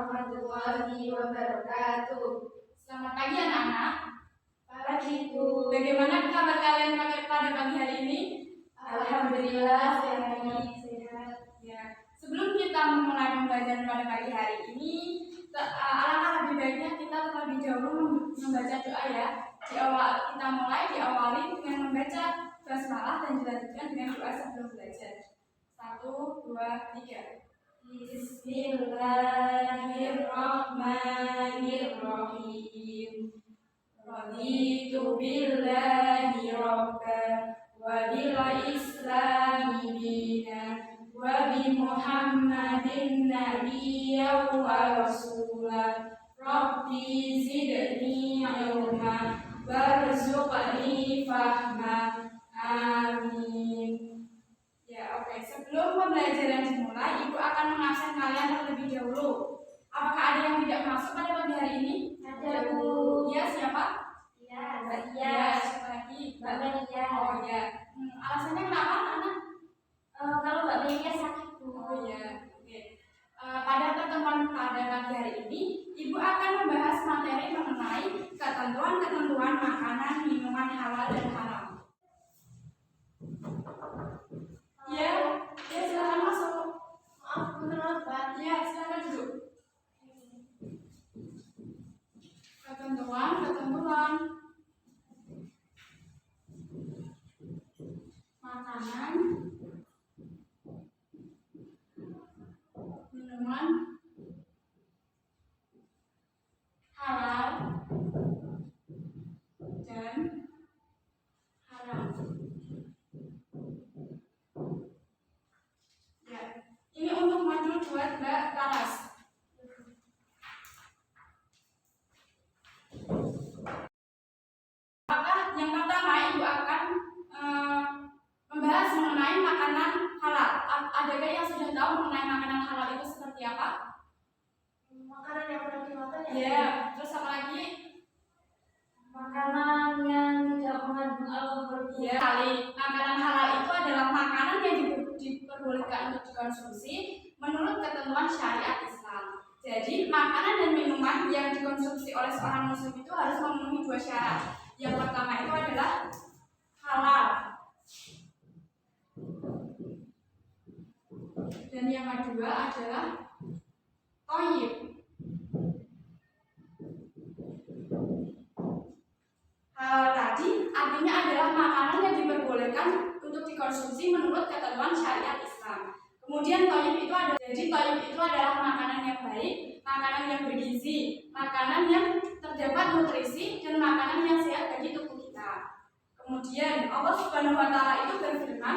warahmatullahi wabarakatuh. Selamat pagi anak-anak. Pagi Bu. Bagaimana kabar kalian pada pagi hari ini? Alhamdulillah sehat. Ya. Sebelum kita memulai pembelajaran pada pagi hari ini, alangkah lebih baiknya kita terlebih dahulu membaca doa ya. Kita diawali dengan membaca basmalah dan dilanjutkan dengan doa sebelum belajar. 1, 2, 3. Bismillahirrahmanirrahim. Raditu billahi rabban wa bil islami dinan wa bi Muhammadin nabiyyan wa rasulan. Rabbi zidni ilma warzuqni fahma. Amin. Ya, oke. Sebelum pembelajaran dimulai, Ibu akan mengabsen kalian terlebih dahulu. Apakah ada yang tidak masuk pada pagi hari ini? Ada Bu. Ya, siapa? Ya, Siapa lagi? Mbak Melia. Oh ya. Alasannya kenapa, anak? Kalau Mbak Melia sakit Bu. Oh ya. Oke. Pada pertemuan pada pagi hari ini, Ibu akan membahas materi mengenai ketentuan-ketentuan makanan, minuman halal dan haram. Ya, silakan masuk. Maaf Bu, kenapa? Ya, silakan duduk. Ketentuan makanan, minuman halal dan haram. Ya, ini untuk modul buat Mbak Taras. Maka yang pertama Ibu akan membahas mengenai makanan halal. Adakah yang sudah tahu mengenai makanan halal itu seperti apa? Makanan yang pernah dimakan ya? Ya, terus apa lagi? Makanan yang tidak mengandung alkohol. Ya, makanan halal itu adalah makanan yang diperbolehkan untuk dikonsumsi menurut ketentuan syariat Islam. Jadi, makanan dan minuman yang dikonsumsi oleh seorang muslim itu harus memenuhi 2 syarat. Yang pertama itu adalah halal. Dan yang kedua adalah thayyib. Halal tadi artinya adalah makanan yang diperbolehkan untuk dikonsumsi menurut ketentuan syariat Islam. Kemudian thayyib itu adalah makanan yang baik, makanan yang bergizi, makanan yang terdapat nutrisi dan makanan yang sehat bagi tubuh kita. Kemudian Allah Subhanahu wa taala itu berfirman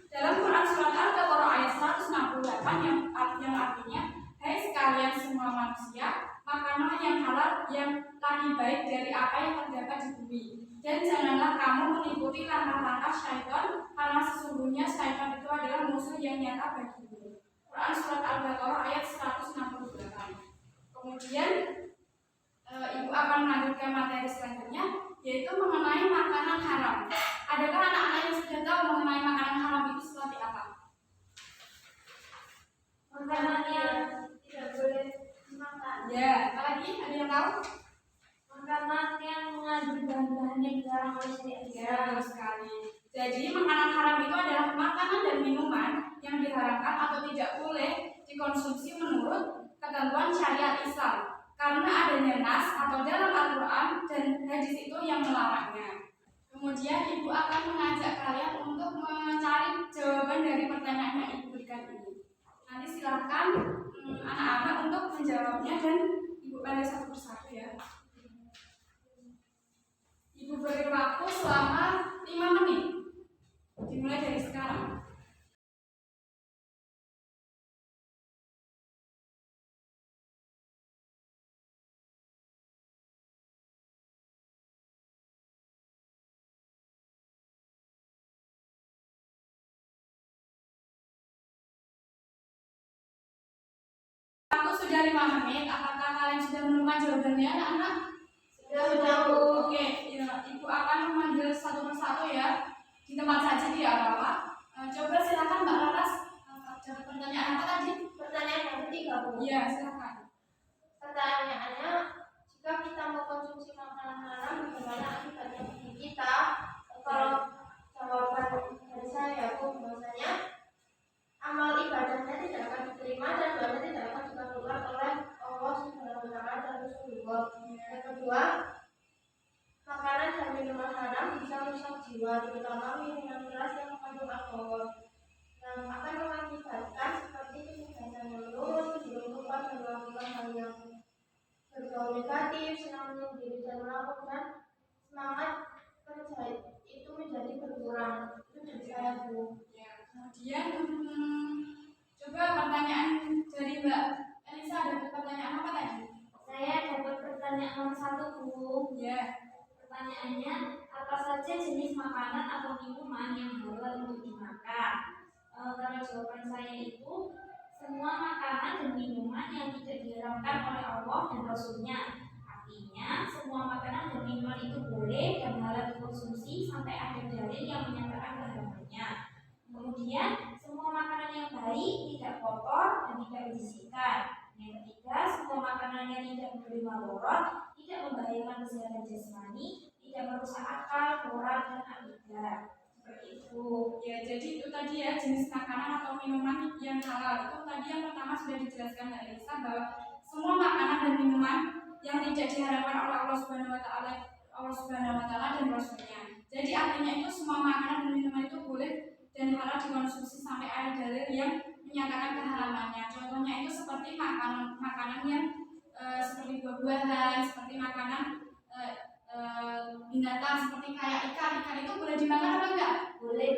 dalam Quran surat Al-Baqarah ayat 168 yang artinya, "Hai sekalian semua manusia, makanlah yang halal yang lagi baik dari apa yang terdapat di bumi. Dan janganlah kamu mengikuti langkah-langkah syaitan, karena sesungguhnya syaitan itu adalah musuh yang nyata bagimu." Quran surat Al-Baqarah ayat 168. Kemudian Ibu akan melanjutkan materi selanjutnya, yaitu mengenai makanan haram. Adakah anak-anak yang sudah tahu mengenai makanan haram itu seperti apa? Makanan yang tidak boleh dimakan. Ya, apalagi ada yang tahu? Makanan yang mengandung bahan-bahan yang dilarang oleh syariat. Ya, betul sekali. Jadi makanan haram itu adalah makanan dan minuman yang diharamkan atau tidak boleh dikonsumsi menurut ketentuan syariat Islam, karena adanya nas atau dalam Al-Quran dan hadis itu yang melarangnya. Kemudian Ibu akan mengajak kalian untuk mencari jawaban dari pertanyaan yang Ibu berikan ini. Nanti silakan anak-anak untuk menjawabnya dan Ibu pilih satu persatu ya. Ibu beri waktu selama 5 menit. Dimulai dari sekarang. Waktu sudah 5 menit. Apakah kalian sudah menemukan jawabannya, anak-anak? Sudah Bu. Oke, ya, Ibu akan memanggil satu persatu ya. Di tempat saja di awal. Coba silakan Mbak Laras. Jawab pertanyaan apa tadi? Pertanyaan yang ketiga Bu. Iya, silakan. pertanyaannya, jika kita mengkonsumsi makanan haram, bagaimana akibatnya bagi kita? Kalau jawaban dari saya bahwasanya amal ibadahnya tidak akan diterima dan doanya tidak akan dikabulkan oleh Allah Subhanahu wa taala dan Rasulullah. Yang kedua, makanan dan minuman haram bisa merusak jiwa, terutama minuman keras yang mengandung alkohol, yang akan mengakibatkan seperti kecerdasan menurun, belum lupa dan melakukan hal yang berbau negatif, senang menyendiri dan melakukan semangat kerja itu menjadi berkurang. Itu dari saya, Bu. Ya, kemudian coba pertanyaan dari Mbak Elisa, ada pertanyaan apa tadi? Saya dapat pertanyaan nomor 1, Bu. Ya. Pertanyaannya, apa saja jenis makanan atau minuman yang halal untuk dimakan? Kalau jawaban saya itu semua makanan dan minuman yang tidak diharamkan oleh Allah dan Rasulnya. Artinya semua makanan dan minuman itu boleh dan halal dikonsumsi sampai ada dalil yang menyatakan keharamannya. Kemudian semua makanan yang baik, tidak kotor dan tidak menjijikan. Yang ketiga, semua makanan yang tidak memberi madarat, tidak membahayakan kesehatan jasmani, tidak merusak akal, moral dan akidah. Seperti itu. Ya, jadi itu tadi ya jenis makanan atau minuman yang halal. Itu tadi yang pertama sudah dijelaskan Mbak Elisa bahwa semua makanan dan minuman yang tidak diharamkan oleh Allah Subhanahu wa taala dan Rasulnya. Jadi artinya itu semua makanan dan minuman itu boleh dan halal dikonsumsi sampai ada dalil yang menyatakan keharamannya. Contohnya itu seperti makanan yang seperti buah-buahan, seperti makanan binatang seperti kayak ikan itu boleh dimakan apa enggak? Boleh.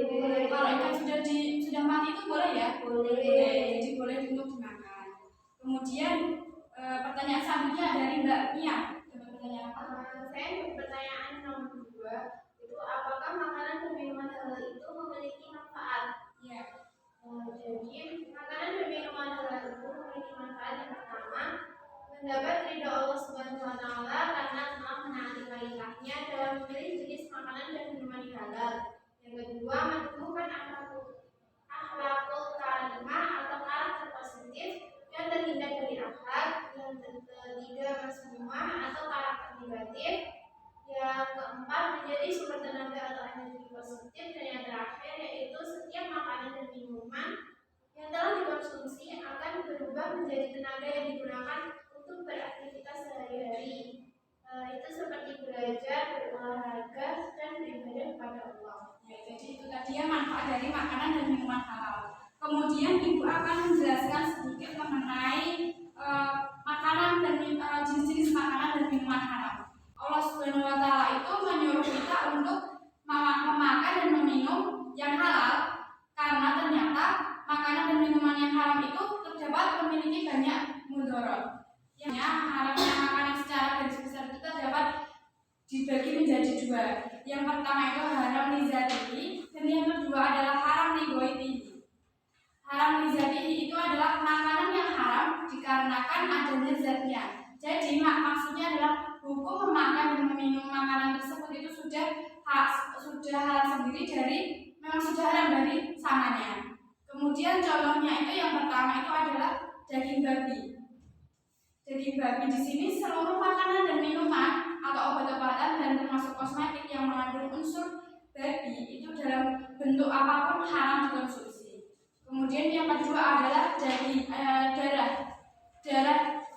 Kalau ikan sudah mati itu boleh ya? Boleh. Jadi boleh untuk dimakan. Kemudian pertanyaan selanjutnya dari Mbak Mia. Coba pertanyaan apa? Saya pertanyaan nomor 2 itu, apakah makanan dan minuman halal itu memiliki manfaat? Ya. Jadi makanan dan minuman halal itu memiliki manfaat. Yang pertama, mendapat ridho Allah Subhanahu wa taala karena telah menaati perintahnya dalam memilih jenis makanan dan minuman halal. Yang kedua, menumbuhkan akhlakul karimah atau karakter positif dan terhindar dari akhlak. Yang ketiga, masmumah atau karakter negatif. Yang keempat, menjadi sumber tenaga atau energi positif. Dan yang terakhir yaitu setiap makanan dan minuman yang telah dikonsumsi akan berubah menjadi tenaga yang digunakan untuk beraktivitas sehari-hari. Itu seperti belajar, berolahraga, dan beribadah kepada Allah. Ya, jadi itu tadi ya manfaat dari makanan dan minuman halal. Kemudian Ibu akan menjelaskan sedikit mengenai makanan dan jenis-jenis makanan dan minuman halal. Allah Subhanahu wa taala itu menyuruh kita untuk memakan dan meminum yang halal karena ternyata makanan dan minuman yang haram itu terdapat memiliki banyak mudarat. Yang haramnya makanan secara garis besar itu terdapat dibagi menjadi 2. Yang pertama itu haram lizatihi dan yang kedua adalah haram lighairihi. Haram lizatihi itu adalah makanan yang haram dikarenakan adanya zatnya. Jadi maksudnya adalah hukum memakan dan meminum makanan tersebut itu sudah halal sendiri dari memang sudah haram dari sananya. Kemudian contohnya itu yang pertama itu adalah daging babi. Daging babi di sini seluruh makanan dan minuman atau obat-obatan dan termasuk kosmetik yang mengandung unsur babi itu dalam bentuk apapun haram dikonsumsi. Kemudian yang kedua adalah darah.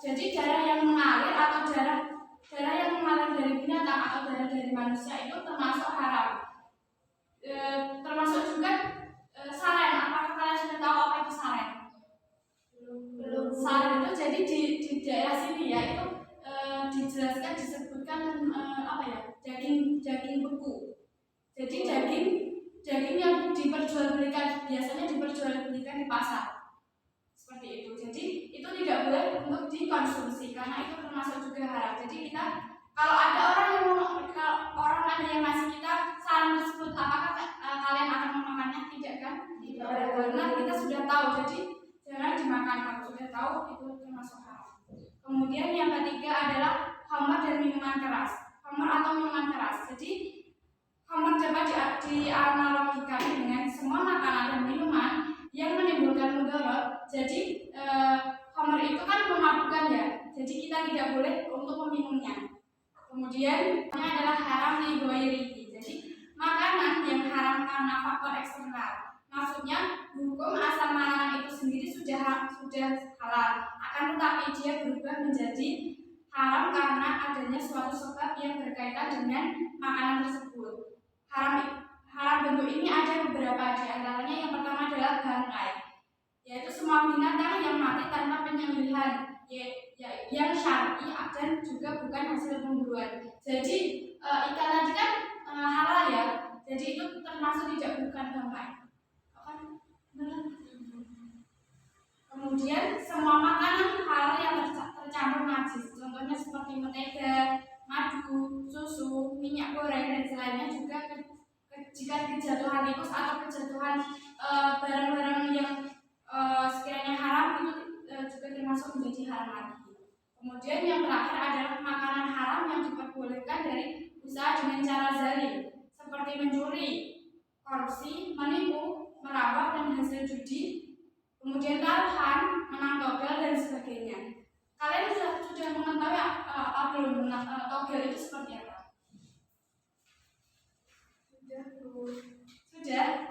Jadi darah yang mengalir atau darah yang mengalir dari binatang atau darah dari manusia itu termasuk haram. Termasuk juga saren. Apakah kalian sudah tahu apa itu saren? Belum. Saren itu jadi di daerah sini ya itu dijelaskan disebutkan daging beku. Jadi daging yang diperjualbelikan biasanya diperjualbelikan di pasar. Seperti itu. Jadi itu tidak boleh untuk dikonsumsi karena itu termasuk juga haram. Jadi kita kalau ada orang yang ngasih kita saran tersebut, apakah kalian akan memakannya? Tidak kan? Tidak. Karena kita sudah tahu. Jadi jangan dimakan kalau sudah tahu itu termasuk haram. Kemudian yang ketiga adalah khamar dan minuman keras. Khamar atau minuman keras. Jadi khamar dapat dianalogikan dengan semua makanan dan minuman yang menimbulkan mudarat. Jadi khamar itu kan memabukkan ya. jadi kita tidak boleh untuk meminumnya. Kemudian ini adalah haram li ghairihi. Jadi makanan yang haram karena faktor eksternal. Maksudnya hukum asal makanan itu sendiri sudah halal, akan tetapi dia berubah menjadi haram karena adanya suatu sebab yang berkaitan dengan makanan tersebut. Haram bentuk ini ada beberapa, di antaranya yang pertama adalah bangkai, yaitu semua binatang yang mati tanpa penyembelihan yang syar'i dan juga bukan hasil pemburuan. Jadi ikan tadi kan halal ya, jadi itu termasuk bukan bangkai. Kemudian semua makanan halal yang tercampur najis, contohnya seperti mentega, madu, susu, minyak goreng dan selainnya juga jika kejatuhan tikus atau kejatuhan barang-barang yang sekiranya haram itu juga termasuk menjadi haram lagi. Kemudian yang terakhir adalah makanan haram yang diperbolehkan dari usaha dengan cara zalim, seperti mencuri, korupsi, menipu, merampok dan hasil judi, kemudian taruhan, menang togel dan sebagainya. Kalian sudah mengetahui belum togel itu seperti apa? Sudah?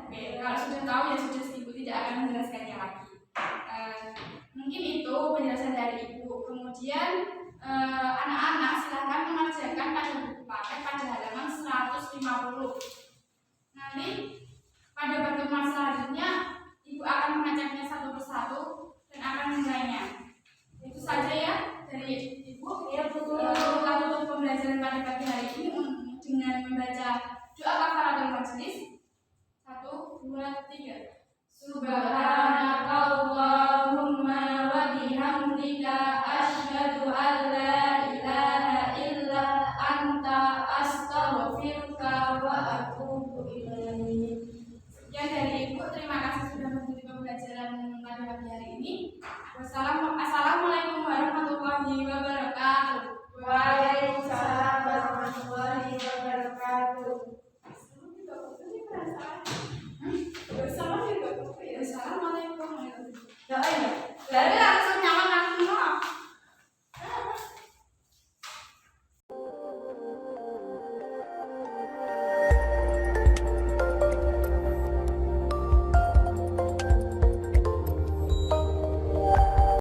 Oke, kalau sudah tahu ya sudah, ibu tidak akan menjelaskannya lagi. Mungkin itu penjelasan dari ibu. Kemudian anak-anak silahkan mengerjakan pada buku paket pada halaman 150. Nanti pada pertemuan selanjutnya ibu akan mengeceknya satu persatu dan akan menilainya. Itu saja ya dari ibu. Ya, betul. Lalu untuk pembelajaran pada pagi hari